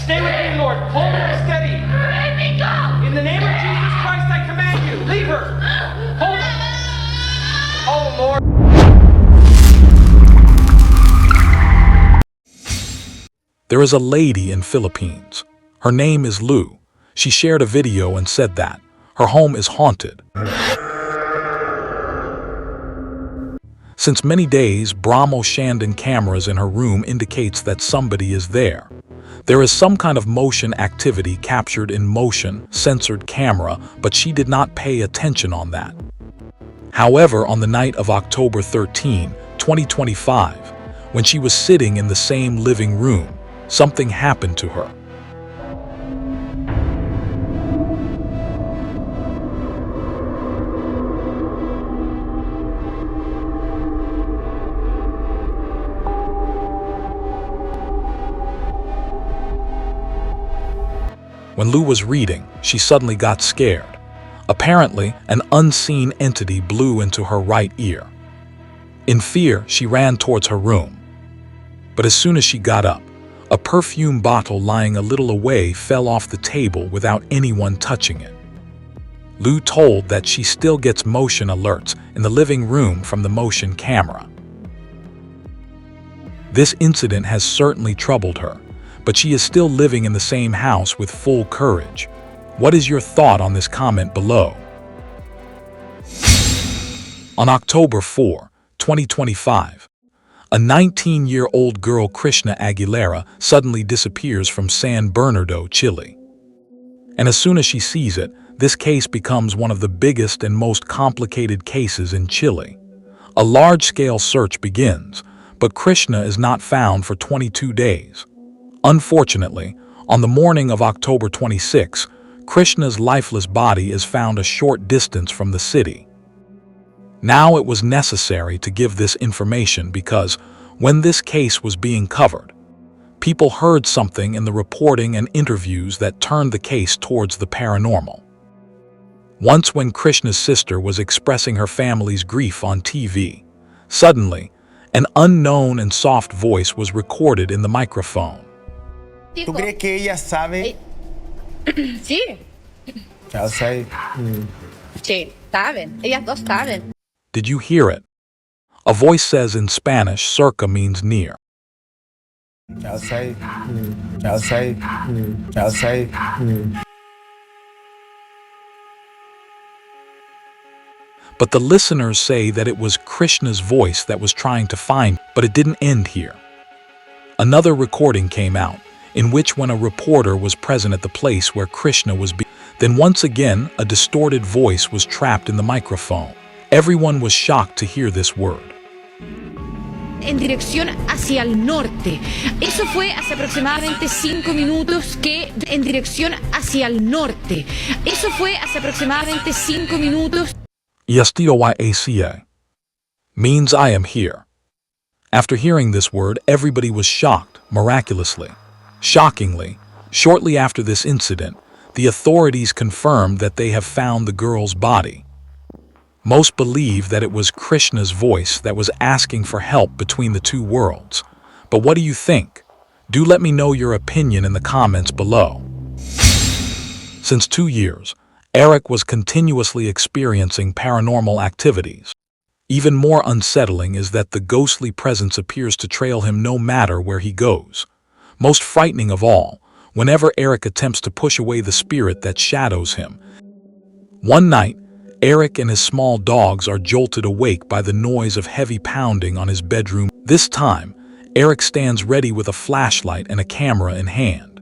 Stay with me, Lord. Hold her steady. Let me go! In the name of Jesus Christ, I command you. Leave her. Hold her. Oh, Lord. There is a lady in Philippines. Her name is Lou. She shared a video and said that her home is haunted. Since many days, Brahmo Shandon cameras in her room indicates that somebody is there. There is some kind of motion activity captured in motion, censored camera, but she did not pay attention on that. However, on the night of October 13, 2025, when she was sitting in the same living room, something happened to her. When Lou was reading, she suddenly got scared. Apparently, an unseen entity blew into her right ear. In fear, she ran towards her room. But as soon as she got up, a perfume bottle lying a little away fell off the table without anyone touching it. Lou told that she still gets motion alerts in the living room from the motion camera. This incident has certainly troubled her, but she is still living in the same house with full courage. What is your thought on this comment below? On October 4, 2025, a 19-year-old girl, Krishna Aguilera, suddenly disappears from San Bernardo, Chile. And as soon as she sees it, this case becomes one of the biggest and most complicated cases in Chile. A large-scale search begins, but Krishna is not found for 22 days. Unfortunately, on the morning of October 26, Krishna's lifeless body is found a short distance from the city. Now it was necessary to give this information because when this case was being covered, people heard something in the reporting and interviews that turned the case towards the paranormal. Once when Krishna's sister was expressing her family's grief on TV, suddenly, an unknown and soft voice was recorded in the microphone. ¿Tú crees que ella sabe? Sí, O sea, sí, saben. Ellas dos saben. Did you hear it? A voice says in Spanish, cerca means near. o sea, o sea, o sea. But the listeners say that it was Krishna's voice that was trying to find, but it didn't end here. Another recording came out, in which when a reporter was present at the place where Krishna was then once again a distorted voice was trapped in the microphone. Everyone was shocked to hear this word. En dirección hacia el norte. Eso fue hace aproximadamente 5 minutos que en dirección hacia el norte. Eso fue hace aproximadamente 5 minutos. Yaca means I am here. After hearing this word, everybody was shocked, miraculously. Shockingly, shortly after this incident, the authorities confirmed that they have found the girl's body. Most believe that it was Krishna's voice that was asking for help between the two worlds. But what do you think? Do let me know your opinion in the comments below. Since 2 years, Eric was continuously experiencing paranormal activities. Even more unsettling is that the ghostly presence appears to trail him no matter where he goes. Most frightening of all, whenever Eric attempts to push away the spirit that shadows him. One night, Eric and his small dogs are jolted awake by the noise of heavy pounding on his bedroom. This time, Eric stands ready with a flashlight and a camera in hand.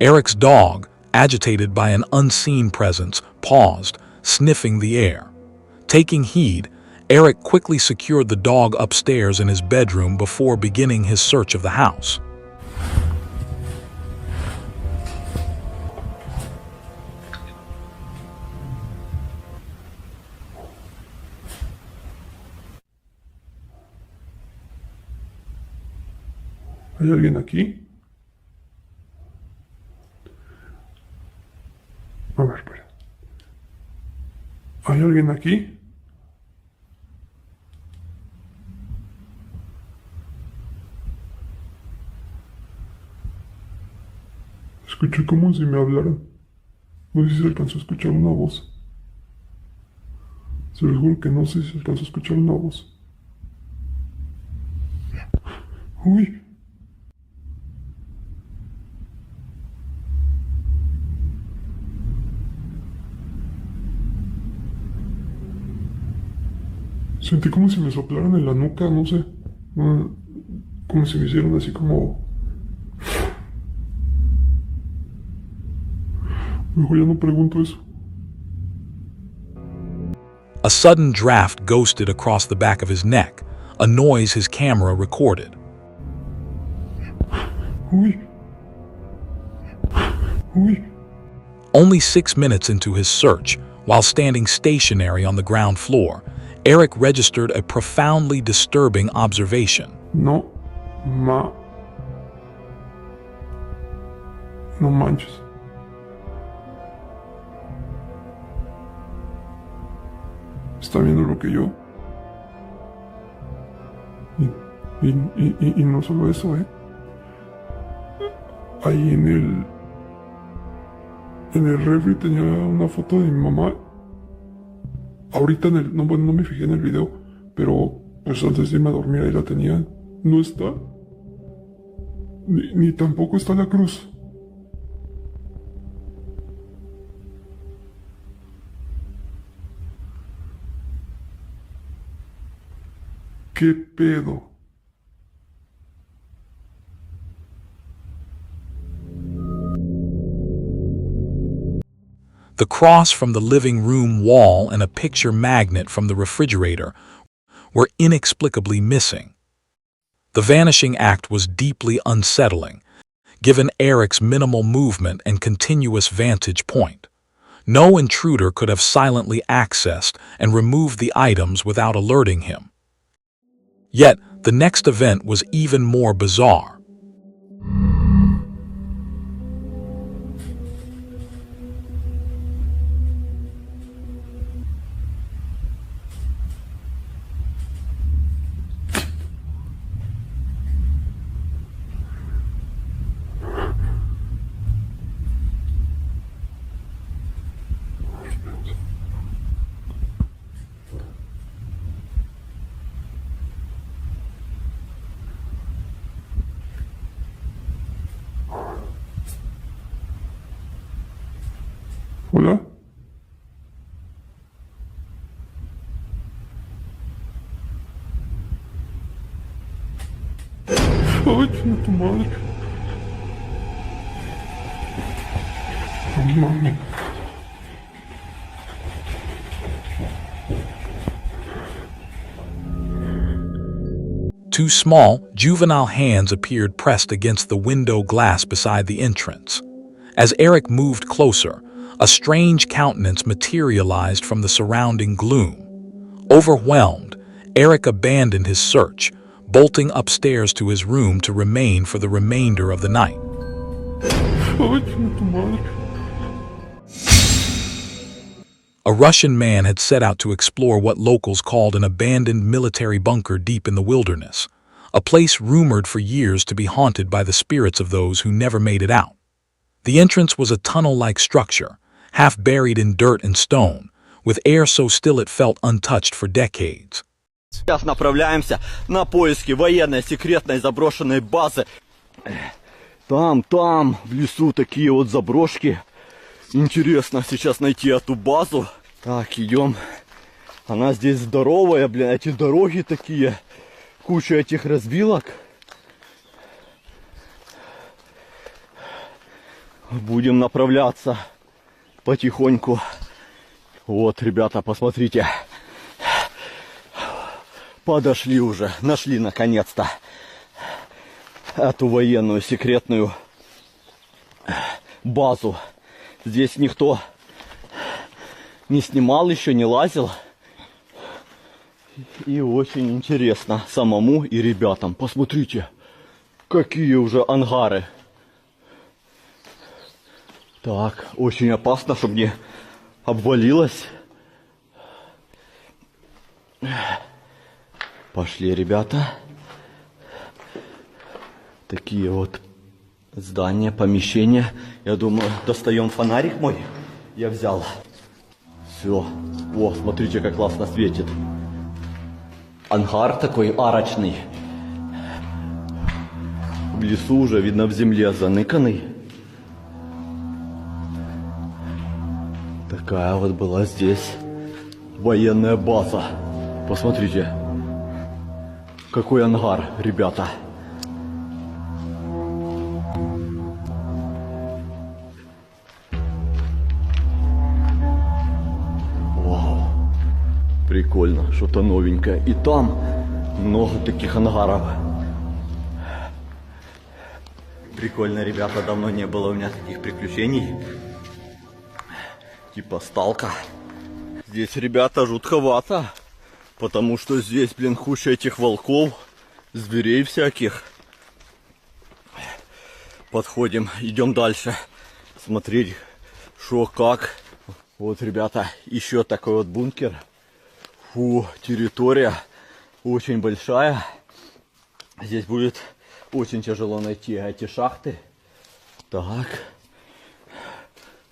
Eric's dog, agitated by an unseen presence, paused, sniffing the air. Taking heed, Eric quickly secured the dog upstairs in his bedroom before beginning his search of the house. ¿Hay alguien aquí? A ver, espera. ¿Hay alguien aquí? Escuché como si me hablaran. No sé si se alcanzó a escuchar una voz. Se los juro que no sé si se alcanzó a escuchar una voz. Uy. Sentí como si me soplaran en la nuca, no sé. Como si me hicieran así como... Mejor ya no pregunto eso. A sudden draft ghosted across the back of his neck, a noise his camera recorded. Uy. Uy. Only 6 minutes into his search, while standing stationary on the ground floor, Eric registered a profoundly disturbing observation. No manches. Está viendo lo que yo. Y no solo eso, Ahí en el refri tenía una foto de mi mamá. Ahorita no, bueno, no me fijé en el video, pero pues antes de irme a dormir ahí la tenía. No está. Ni tampoco está la cruz. ¿Qué pedo? The cross from the living room wall and a picture magnet from the refrigerator were inexplicably missing. The vanishing act was deeply unsettling, given Eric's minimal movement and continuous vantage point. No intruder could have silently accessed and removed the items without alerting him. Yet, the next event was even more bizarre. ¿Hola? Ay, chinga tu madre. No mames. Two small, juvenile hands appeared pressed against the window glass beside the entrance. As Eric moved closer, a strange countenance materialized from the surrounding gloom. Overwhelmed, Eric abandoned his search, bolting upstairs to his room to remain for the remainder of the night. Ay, chinga tu madre. A Russian man had set out to explore what locals called an abandoned military bunker deep in the wilderness, a place rumored for years to be haunted by the spirits of those who never made it out. The entrance was a tunnel-like structure, half buried in dirt and stone, with air so still it felt untouched for decades. Сейчас направляемся на поиски военной секретной заброшенной базы. Там, в лесу такие вот заброшки. Интересно сейчас найти эту базу. Так, идем. Она здесь здоровая, блин, эти дороги такие. Куча этих развилок. Будем направляться потихоньку. Вот, ребята, посмотрите. Подошли уже, нашли наконец-то эту военную секретную базу. Здесь никто не снимал еще, не лазил. И очень интересно самому и ребятам. Посмотрите, Какие уже ангары. Так, очень опасно, чтобы не обвалилось. Пошли, ребята. Такие вот здания, помещения. Я думаю, достаем фонарик мой. Я взял. Все. О, смотрите, как классно светит. Ангар такой арочный. В лесу уже, видно, в земле заныканный. Такая вот была здесь военная база. Посмотрите, какой ангар, ребята. Вау, прикольно, что-то новенькое. И там много таких ангаров. Прикольно, ребята, давно не было у меня таких приключений. Типа сталка. Здесь, ребята, жутковато. Потому что здесь, блин, куча этих волков, зверей всяких. Подходим, идем дальше. Смотреть, что как. Вот, ребята, еще такой вот бункер. Фу, территория очень большая. Здесь будет очень тяжело найти эти шахты. Так.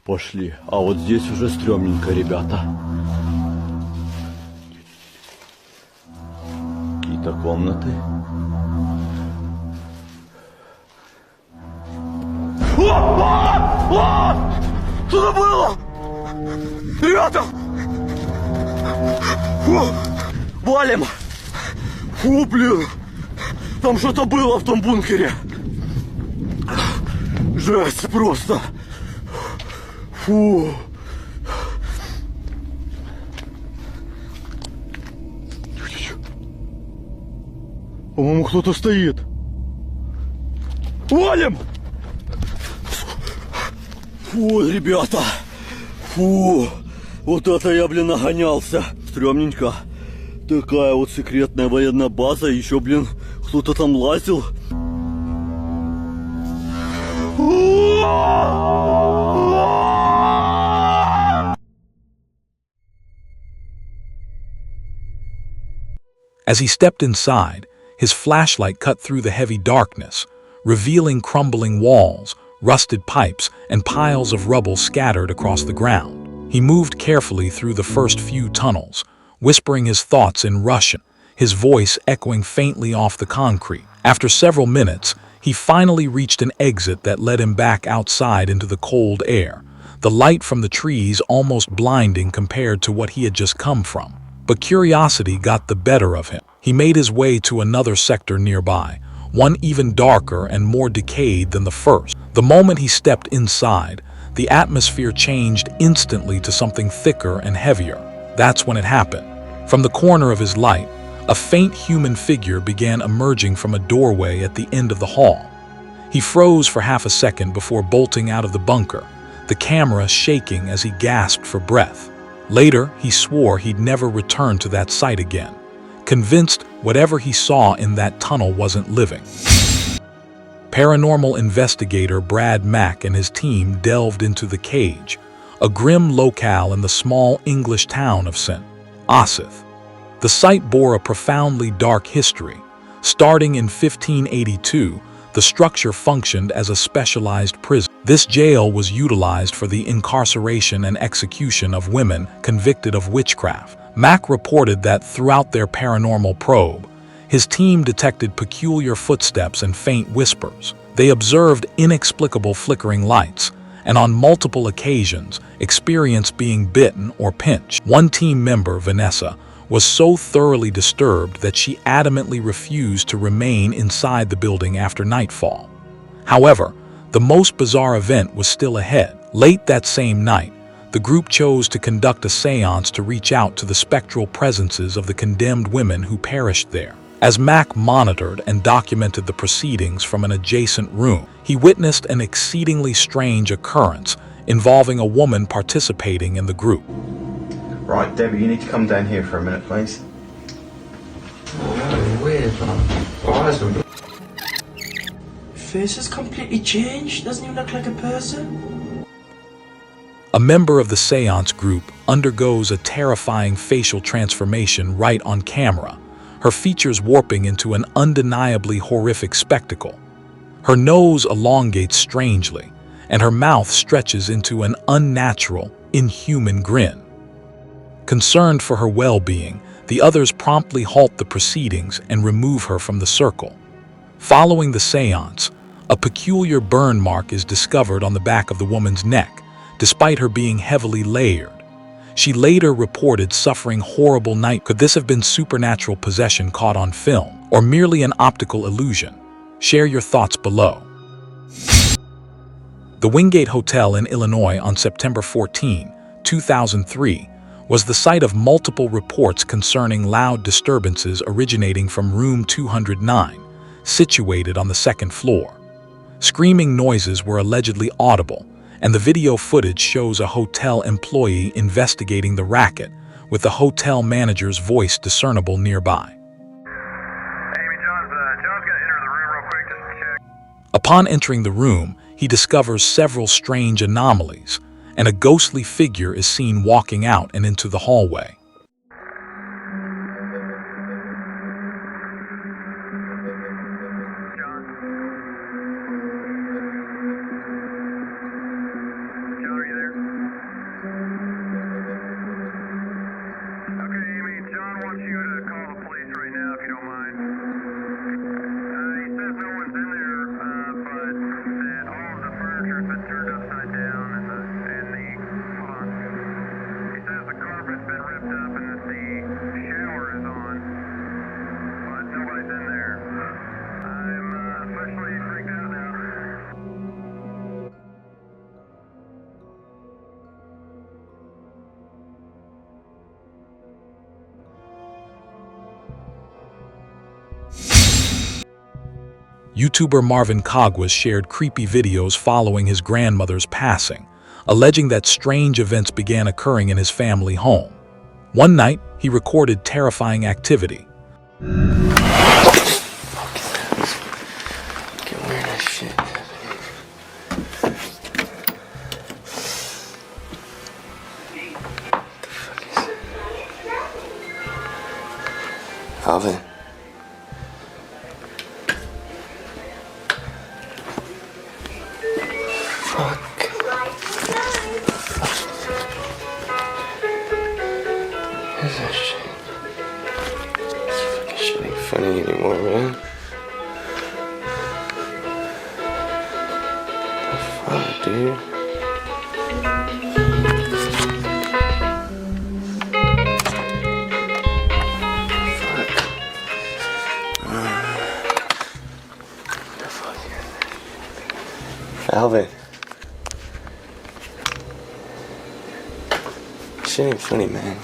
Пошли. А вот здесь уже стрёмненько, ребята. Какие-то комнаты. Что это было? Ребята! Фу! Валим! Фу, блин! Там что-то было в том бункере. Жесть просто. Фу. По-моему, кто-то стоит. Валим! Фу, ребята. Фу. Вот это я, блин, нагонялся. Стрёмненько. Такая вот секретная военная база. Еще, блин, кто-то там лазил. As he stepped inside, his flashlight cut through the heavy darkness, revealing crumbling walls, rusted pipes, and piles of rubble scattered across the ground. He moved carefully through the first few tunnels, whispering his thoughts in Russian, his voice echoing faintly off the concrete. After several minutes, he finally reached an exit that led him back outside into the cold air, the light from the trees almost blinding compared to what he had just come from. But curiosity got the better of him. He made his way to another sector nearby, one even darker and more decayed than the first. The moment he stepped inside, the atmosphere changed instantly to something thicker and heavier. That's when it happened. From the corner of his light, a faint human figure began emerging from a doorway at the end of the hall. He froze for half a second before bolting out of the bunker, the camera shaking as he gasped for breath. Later, he swore he'd never return to that site again, convinced whatever he saw in that tunnel wasn't living. Paranormal investigator Brad Mack and his team delved into the cage, a grim locale in the small English town of St. Asaph. The site bore a profoundly dark history. Starting in 1582, the structure functioned as a specialized prison. This jail was utilized for the incarceration and execution of women convicted of witchcraft. Mack reported that throughout their paranormal probe, his team detected peculiar footsteps and faint whispers. They observed inexplicable flickering lights, and on multiple occasions experienced being bitten or pinched. One team member, Vanessa, was so thoroughly disturbed that she adamantly refused to remain inside the building after nightfall. However, the most bizarre event was still ahead. Late that same night, the group chose to conduct a seance to reach out to the spectral presences of the condemned women who perished there. As Mack monitored and documented the proceedings from an adjacent room, he witnessed an exceedingly strange occurrence involving a woman participating in the group. Right, Debbie, you need to come down here for a minute, please. face has completely changed. Doesn't even look like a person. A member of the seance group undergoes a terrifying facial transformation right on camera, her features warping into an undeniably horrific spectacle. Her nose elongates strangely, and her mouth stretches into an unnatural, inhuman grin. Concerned for her well-being, the others promptly halt the proceedings and remove her from the circle. Following the seance, a peculiar burn mark is discovered on the back of the woman's neck, despite her being heavily layered. She later reported suffering horrible night. Could this have been supernatural possession caught on film, or merely an optical illusion? Share your thoughts below. The Wingate Hotel in Illinois on September 14, 2003, was the site of multiple reports concerning loud disturbances originating from room 209, situated on the second floor. Screaming noises were allegedly audible, and the video footage shows a hotel employee investigating the racket, with the hotel manager's voice discernible nearby. Upon entering the room, he discovers several strange anomalies, and a ghostly figure is seen walking out and into the hallway. YouTuber Marvin Cogwas shared creepy videos following his grandmother's passing, alleging that strange events began occurring in his family home. One night, he recorded terrifying activity. Alvin. Funny anymore, man. What the fuck, dude? Alvin. Shit ain't funny, man.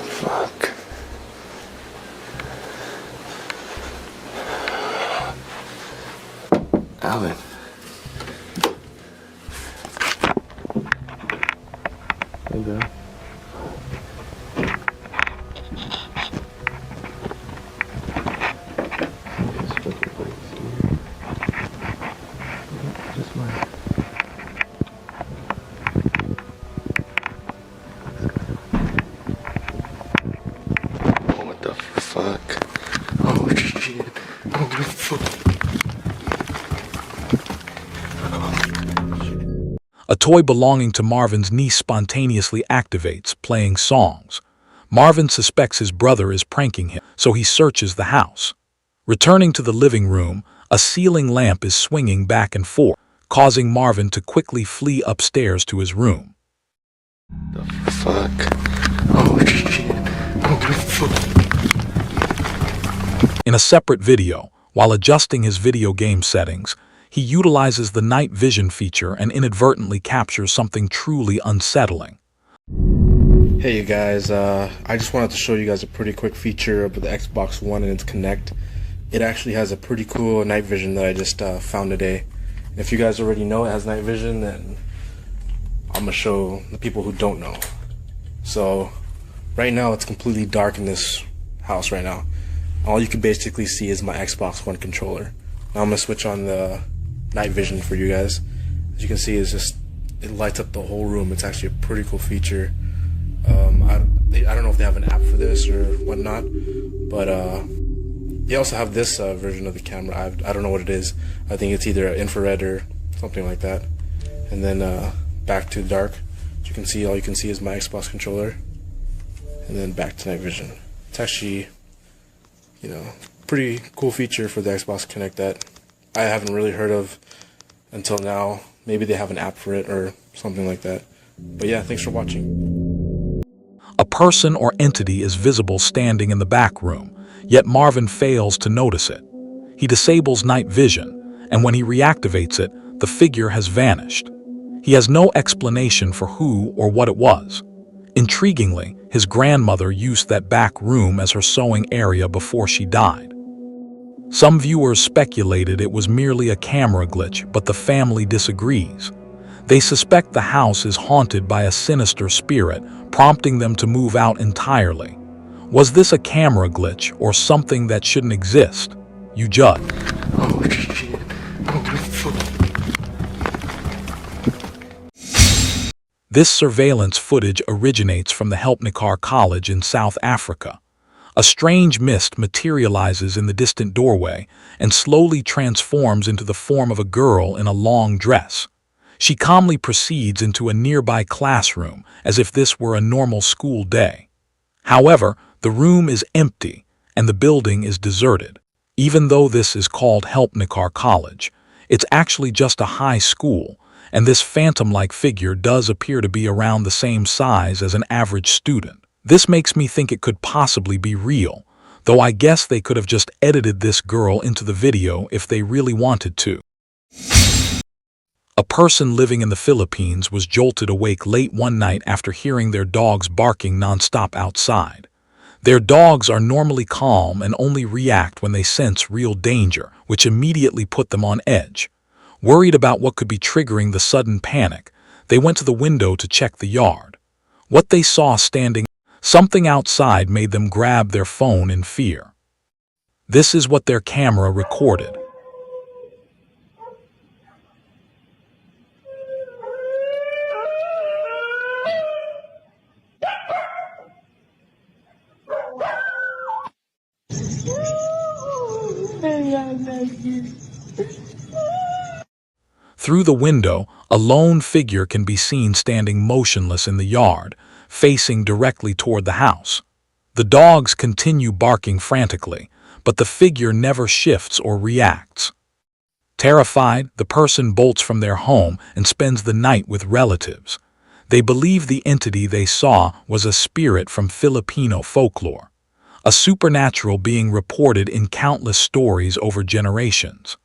Fuck. Alvin. Hey, bro. A toy belonging to Marvin's niece spontaneously activates, playing songs. Marvin suspects his brother is pranking him, so he searches the house. Returning to the living room, a ceiling lamp is swinging back and forth, causing Marvin to quickly flee upstairs to his room. The fuck? Oh shit. Oh fuck. In a separate video, while adjusting his video game settings, he utilizes the night vision feature and inadvertently captures something truly unsettling. Hey you guys, I just wanted to show you guys a pretty quick feature of the Xbox One and its Kinect. It actually has a pretty cool night vision that I just found today. And if you guys already know it has night vision, then I'm gonna show the people who don't know. So right now it's completely dark in this house right now. All you can basically see is my Xbox One controller. Now I'm gonna switch on the night vision for you guys. As you can see, it lights up the whole room. It's actually a pretty cool feature. I don't know if they have an app for this or whatnot, but they also have this version of the camera. I don't know what it is. I think it's either infrared or something like that. And then back to dark. As you can see, all you can see is my Xbox controller. And then back to night vision. It's actually, you know, pretty cool feature for the Xbox Connect that I haven't really heard of until now. Maybe they have an app for it or something like that. But yeah, thanks for watching. A person or entity is visible standing in the back room, yet Marvin fails to notice it. He disables night vision, and when he reactivates it, the figure has vanished. He has no explanation for who or what it was. Intriguingly, his grandmother used that back room as her sewing area before she died. Some viewers speculated it was merely a camera glitch, but the family disagrees. They suspect the house is haunted by a sinister spirit, prompting them to move out entirely. Was this a camera glitch or something that shouldn't exist? You judge. Oh shit. Oh, the fuck. This surveillance footage originates from the Helpnikar College in South Africa. A strange mist materializes in the distant doorway and slowly transforms into the form of a girl in a long dress. She calmly proceeds into a nearby classroom as if this were a normal school day. However, the room is empty and the building is deserted. Even though this is called Helpnikar College, it's actually just a high school, and this phantom-like figure does appear to be around the same size as an average student. This makes me think it could possibly be real, though I guess they could have just edited this girl into the video if they really wanted to. A person living in the Philippines was jolted awake late one night after hearing their dogs barking nonstop outside. Their dogs are normally calm and only react when they sense real danger, which immediately put them on edge. Worried about what could be triggering the sudden panic, they went to the window to check the yard. What they saw standing something outside made them grab their phone in fear. This is what their camera recorded. Through the window, a lone figure can be seen standing motionless in the yard, facing directly toward the house. The dogs continue barking frantically, but the figure never shifts or reacts. Terrified, the person bolts from their home and spends the night with relatives. They believe the entity they saw was a spirit from Filipino folklore, a supernatural being reported in countless stories over generations.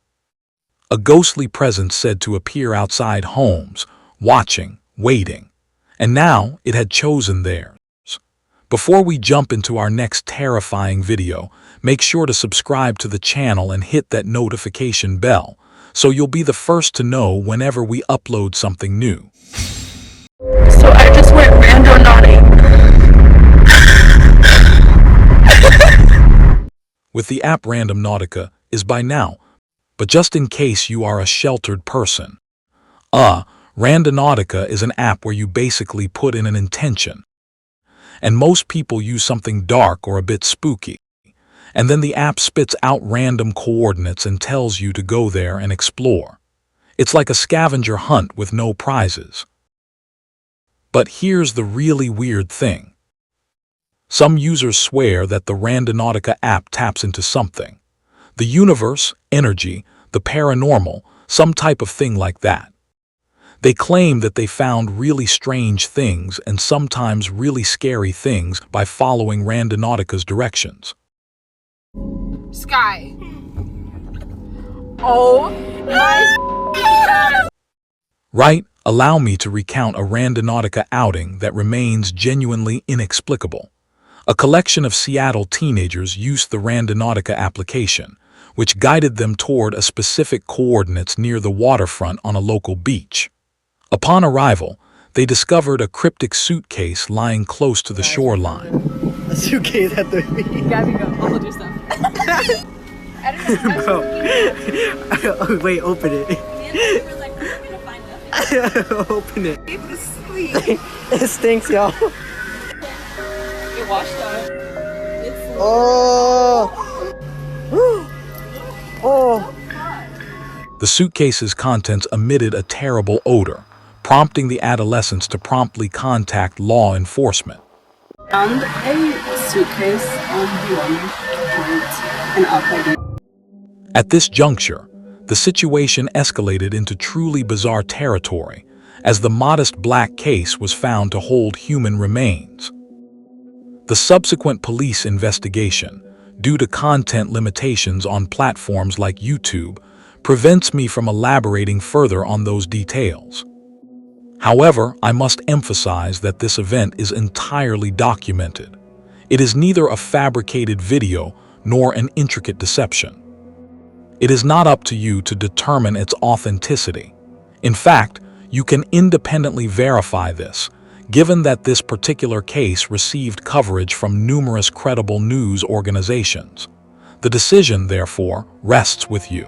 A ghostly presence said to appear outside homes, watching, waiting. And now it had chosen theirs. Before we jump into our next terrifying video, make sure to subscribe to the channel and hit that notification bell, so you'll be the first to know whenever we upload something new. So I just went randonauting. With the app Randomnautica is by now, but just in case you are a sheltered person. Randonautica is an app where you basically put in an intention. And most people use something dark or a bit spooky. And then the app spits out random coordinates and tells you to go there and explore. It's like a scavenger hunt with no prizes. But here's the really weird thing. Some users swear that the Randonautica app taps into something. The universe, energy, the paranormal, some type of thing like that. They claim that they found really strange things and sometimes really scary things by following Randonautica's directions. Sky. Oh my God. Right, allow me to recount a Randonautica outing that remains genuinely inexplicable. A collection of Seattle teenagers used the Randonautica application, which guided them toward a specific coordinates near the waterfront on a local beach. Upon arrival, they discovered a cryptic suitcase lying close to the shoreline. a suitcase at the beach. Gabby, go. I'll hold your stuff. I don't know. Oh, wait, open it. Me and Bobby were like, we're gonna find nothing. Open it. It was sweet. It stinks, y'all. It washed up. It's Oh. Oh. The suitcase's contents emitted a terrible odor, prompting the adolescents to promptly contact law enforcement. Found a suitcase on the and outside. At this juncture, the situation escalated into truly bizarre territory, as the modest black case was found to hold human remains. The subsequent police investigation, due to content limitations on platforms like YouTube, prevents me from elaborating further on those details. However, I must emphasize that this event is entirely documented. It is neither a fabricated video nor an intricate deception. It is not up to you to determine its authenticity. In fact, you can independently verify this, given that this particular case received coverage from numerous credible news organizations. The decision, therefore, rests with you.